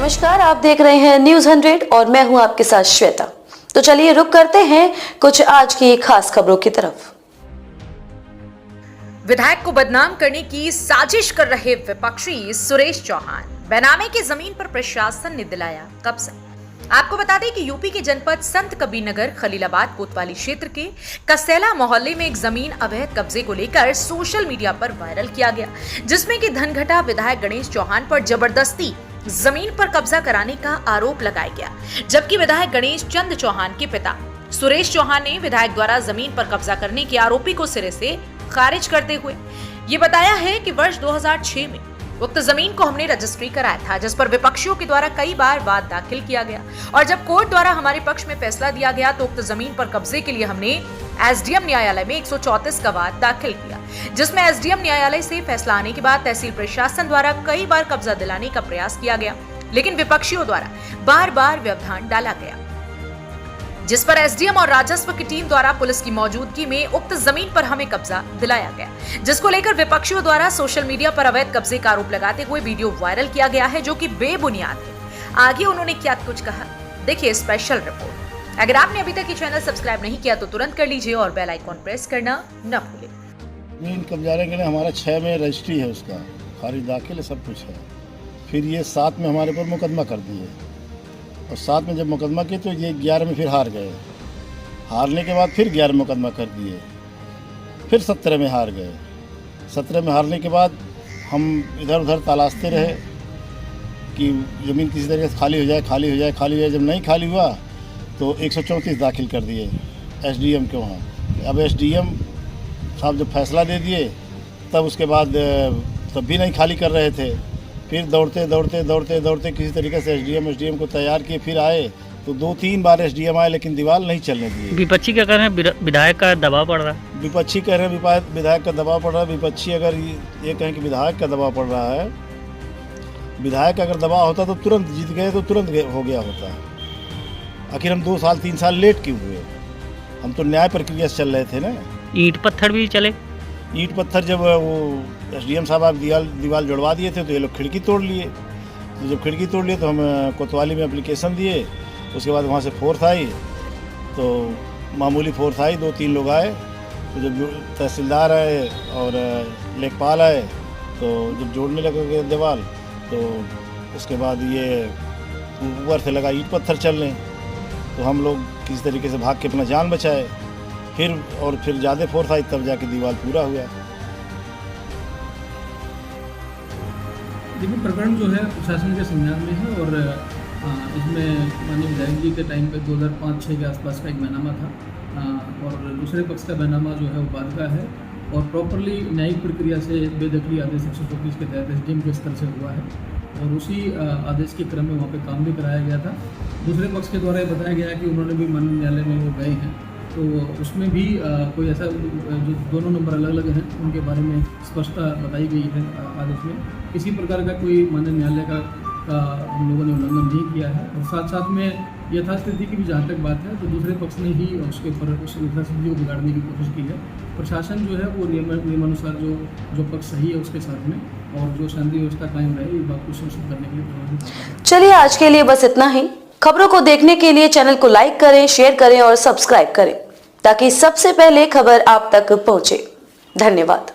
नमस्कार, आप देख रहे हैं न्यूज 100 और मैं हूं आपके साथ श्वेता। तो चलिए रुक करते हैं कुछ आज की खास खबरों की तरफ। विधायक को बदनाम करने की साजिश कर रहे विपक्षी सुरेश चौहान, बेनामे की जमीन पर प्रशासन ने दिलाया कब्जा। आपको बता दें कि यूपी के जनपद संत कबीरनगर खलीलाबाद कोतवाली क्षेत्र के कसेला मोहल्ले में एक जमीन अवैध कब्जे को लेकर सोशल मीडिया पर वायरल किया गया, जिसमें कि धनघटा विधायक गणेश चौहान पर जबरदस्ती जमीन पर कब्जा कराने का आरोप लगाया गया। जबकि विधायक गणेश चंद चौहान के पिता सुरेश चौहान ने विधायक द्वारा जमीन पर कब्जा करने के आरोपी को सिरे से खारिज करते हुए ये बताया है कि वर्ष 2006 में उक्त जमीन को हमने रजिस्ट्री कराया था, जिस पर विपक्षियों के द्वारा कई बार वाद दाखिल किया गया और जब कोर्ट द्वारा हमारे पक्ष में फैसला दिया गया तो उक्त जमीन पर कब्जे के लिए हमने एसडीएम न्यायालय में 134 का वाद दाखिल किया, जिसमें एसडीएम न्यायालय से फैसला आने के बाद तहसील प्रशासन द्वारा कई बार कब्जा दिलाने का प्रयास किया गया, लेकिन विपक्षियों द्वारा बार बार व्यवधान डाला गया, जिस पर एसडीएम और राजस्व की टीम द्वारा पुलिस की मौजूदगी में उक्त जमीन पर हमें कब्जा दिलाया गया, जिसको लेकर विपक्षियों द्वारा सोशल मीडिया पर अवैध कब्जे का आरोप लगाते हुए वीडियो वायरल किया गया है, जो कि बेबुनियाद है। आगे उन्होंने क्या कुछ कहा, देखिए स्पेशल रिपोर्ट। अगर आपने अभी तक ये चैनल सब्सक्राइब नहीं किया तो तुरंत कर लीजिए और बेल आइकॉन प्रेस करना न भूलें। जमीन कब्जाने के लिए हमारा 6 में रजिस्ट्री है, उसका खारिज दाखिल है, सब कुछ है। फिर ये 7 में हमारे पर मुकदमा कर दिए और 7 में जब मुकदमा किए तो ये 11 में फिर हार गए। हारने के बाद फिर 11 मुकदमा कर दिए, फिर 17 में हार गए। 17 में हारने के बाद हम इधर उधर तलाशते रहे कि ज़मीन किसी तरीके से खाली हो जाए, खाली हो जाए, खाली हो जाए। जब नहीं खाली हुआ तो 134 दाखिल कर दिए एसडीएम के वहाँ। अब एसडीएम साहब जब फैसला दे दिए तब उसके बाद तब भी नहीं खाली कर रहे थे। फिर दौड़ते किसी तरीके से एसडीएम को तैयार किए, फिर आए तो 2-3 बार एसडीएम आए लेकिन दीवार नहीं चलने दिए। विपक्षी क्या कर रहे हैं, विधायक का दबाव पड़ रहा है। विपक्षी कह रहे हैं विधायक का दबाव पड़ रहा है। विपक्षी अगर ये कहें कि विधायक का दबाव पड़ रहा है, विधायक अगर दबाव होता तो तुरंत जीत गए, तो तुरंत हो गया होता। आखिर हम 2 साल 3 साल लेट क्यों हुए? हम तो न्याय प्रक्रिया से चल रहे थे ना। ईंट पत्थर भी चले। ईंट पत्थर जब वो एसडीएम साहब आप दीवार जुड़वा दिए थे तो ये लोग खिड़की तोड़ लिए। तो जब खिड़की तोड़ लिए तो हम कोतवाली में एप्लीकेशन दिए। उसके बाद वहाँ से फोर्स आई, तो मामूली फोर्स आई, 2-3 लोग आए। तो जब तहसीलदार आए और लेखपाल आए तो जब जोड़ने लगे दीवार, तो उसके बाद ये ऊपर से लगा ईंट पत्थर चलने, तो हम लोग किसी तरीके से भाग के अपना जान बचाए। फिर ज़्यादा फोर्स आई, तब जाके दीवार पूरा हुआ। देखिए, प्रकरण जो है प्रशासन के संज्ञान में है और इसमें माननीय विधायक जी के टाइम पे 2005-6 के आसपास का एक बैनामा था और दूसरे पक्ष का बैनामा जो है वो बाद का है और प्रॉपरली न्यायिक प्रक्रिया से बेदखली आदेश 134 के तहत एसडीएम के स्तर से हुआ है और उसी आदेश के क्रम में वहाँ पे काम भी कराया गया था। दूसरे पक्ष के द्वारा ये बताया गया कि उन्होंने भी माननीय न्यायालय में वो गए हैं, तो उसमें भी कोई ऐसा जो दोनों नंबर अलग अलग हैं उनके बारे में स्पष्टता बताई गई है आदेश में। किसी प्रकार का कोई माननीय न्यायालय का हम लोगों ने उल्लंघन नहीं किया है और साथ साथ में यथास्थिति की भी जहाँ तक बात है तो दूसरे पक्ष ने ही उसके ऊपर उस यथास्थिति को बिगाड़ने की कोशिश की है। प्रशासन जो है वो नियमानुसार जो पक्ष सही है उसके साथ में और जो शांति व्यवस्था कायम रहे इस बात को सुनिश्चित करने के लिए। चलिए आज के लिए बस इतना ही। खबरों को देखने के लिए चैनल को लाइक करें, शेयर करें और सब्सक्राइब करें ताकि सबसे पहले खबर आप तक पहुंचे। धन्यवाद।